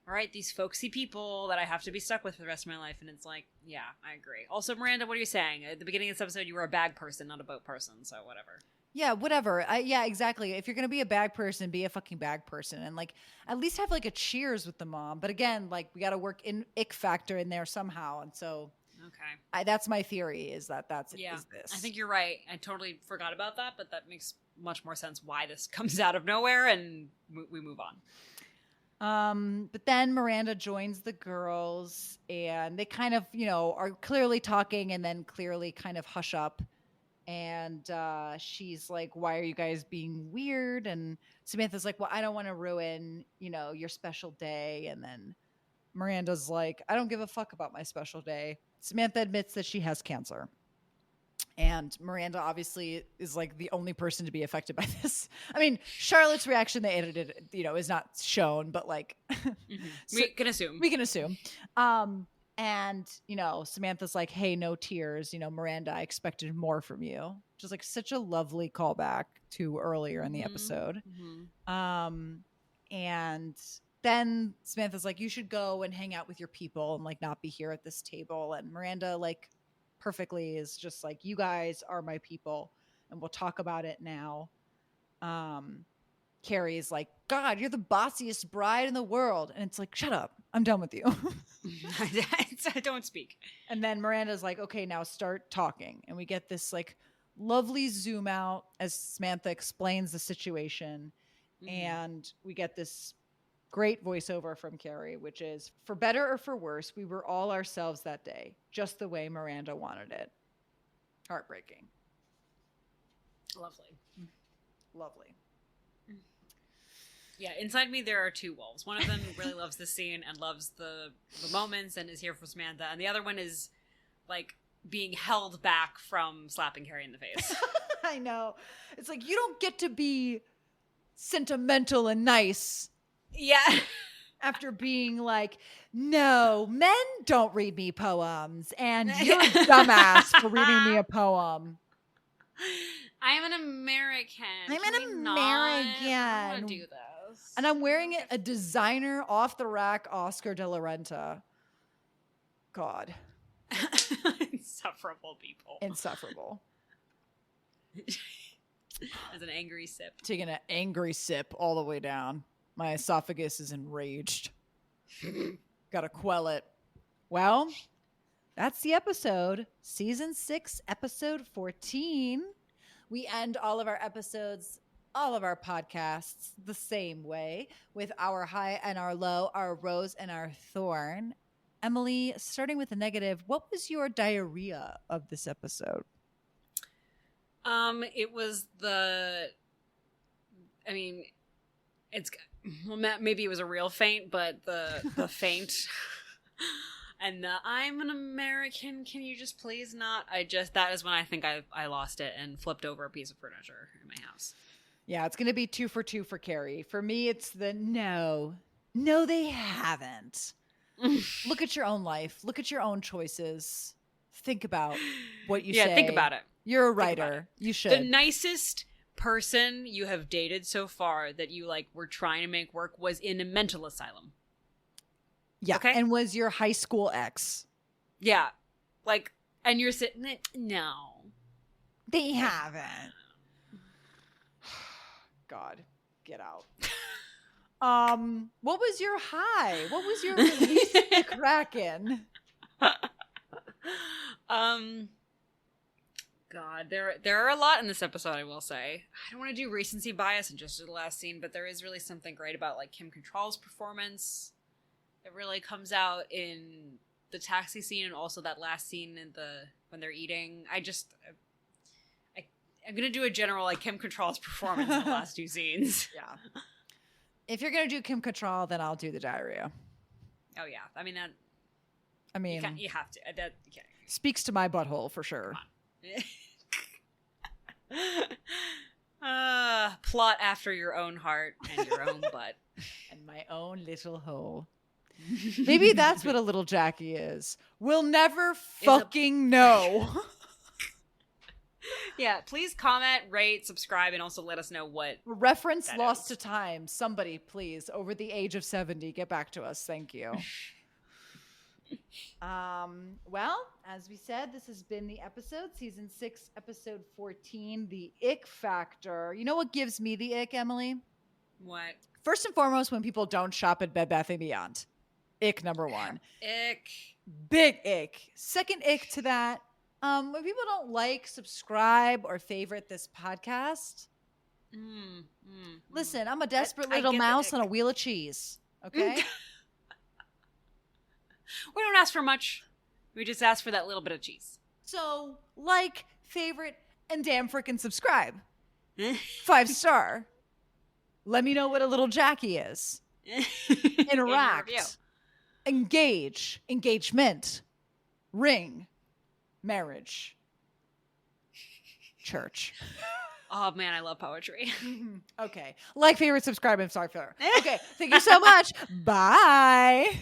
all right, these folksy people that I have to be stuck with for the rest of my life, and it's like, yeah, I agree. Also, Miranda, what are you saying? At the beginning of this episode, you were a bag person, not a boat person, so whatever. Yeah, whatever. Yeah, exactly. If you're going to be a bag person, be a fucking bag person. And, like, at least have, like, a cheers with the mom. But again, like, we got to work in ick factor in there somehow. And so okay, that's my theory is that's yeah, is this. I think you're right. I totally forgot about that, but that makes much more sense why this comes out of nowhere, and we move on. But then Miranda joins the girls, and they kind of, are clearly talking and then clearly kind of hush up. And she's like, why are you guys being weird? And Samantha's like, well, I don't want to ruin, your special day. And then Miranda's like, I don't give a fuck about my special day. Samantha admits that she has cancer. And Miranda obviously is like the only person to be affected by this. I mean, Charlotte's reaction, they edited, is not shown, but like, mm-hmm. We can assume. And, Samantha's like, hey, no tears. Miranda, I expected more from you. Just like such a lovely callback to earlier in the episode. Mm-hmm. And then Samantha's like, you should go and hang out with your people and like not be here at this table. And Miranda like perfectly is just like, you guys are my people and we'll talk about it now. Carrie is like, God, you're the bossiest bride in the world. And it's like, shut up. I'm done with you. Don't speak. And then Miranda's like, okay, now start talking. And we get this like lovely zoom out as Samantha explains the situation. Mm-hmm. And we get this great voiceover from Carrie, which is, for better or for worse, we were all ourselves that day, just the way Miranda wanted it. Heartbreaking. Lovely. Lovely. Yeah, inside me there are two wolves. One of them really loves this scene and loves the moments and is here for Samantha, and the other one is like being held back from slapping Carrie in the face. I know. It's like, you don't get to be sentimental and nice. Yeah. After being like, no, men don't read me poems, and you're a dumbass for reading me a poem. I'm an American. I'm an American. I want to do this. And I'm wearing a designer off the rack Oscar de la Renta. God. Insufferable people. Insufferable. As an angry sip. Taking an angry sip all the way down. My esophagus is enraged. Gotta quell it. Well, that's the episode. Season 6, episode 14. We end all of our episodes, all of our podcasts the same way, with our high and our low, our rose and our thorn. Emily, starting with the negative, what was your diarrhea of this episode? It was maybe it was a real faint, but the faint and I'm an American, can you just please not? That is when I think I lost it and flipped over a piece of furniture in my house. Yeah, it's going to be 2 for 2 for Carrie. For me, it's the no, they haven't. Look at your own life. Look at your own choices. Think about what you say. Yeah, think about it. You're a writer. You should. The nicest person you have dated so far that you like were trying to make work was in a mental asylum. Yeah. Okay. And was your high school ex. Yeah. Like, and you're sitting there, no. They haven't. God, get out. What was your high? What was your release of the Kraken? God, there are a lot in this episode, I will say. I don't want to do recency bias and just do the last scene, but there is really something great about like Kim Cattrall's performance. It really comes out in the taxi scene and also that last scene in when they're eating. I'm gonna do a general like Kim Cattrall's performance in the last two scenes. Yeah. If you're gonna do Kim Cattrall, then I'll do the diarrhea. Oh yeah, I mean you have to. That you can't. Speaks to my butthole for sure. Plot after your own heart and your own butt. And my own little hole. Maybe that's what a little Jackie is. We'll never fucking know. Yeah, please comment, rate, subscribe, and also let us know what reference lost to time. Somebody, please, over the age of 70, get back to us. Thank you. Well, as we said, this has been the episode, season 6, episode 14, the ick factor. You know what gives me the ick, Emily? What? First and foremost, when people don't shop at Bed Bath & Beyond. Ick number 1. Ick. Big ick. Second ick to that, when people don't like, subscribe, or favorite this podcast. Listen, I'm a desperate little mouse on a wheel of cheese. Okay? We don't ask for much. We just ask for that little bit of cheese. So, like, favorite, and damn frickin' subscribe. 5-star. Let me know what a little Jackie is. Interact. Engage. Engagement. Ring. Marriage. Church. Oh, man, I love poetry. Okay. Like, favorite, subscribe, and star. Okay. Thank you so much. Bye.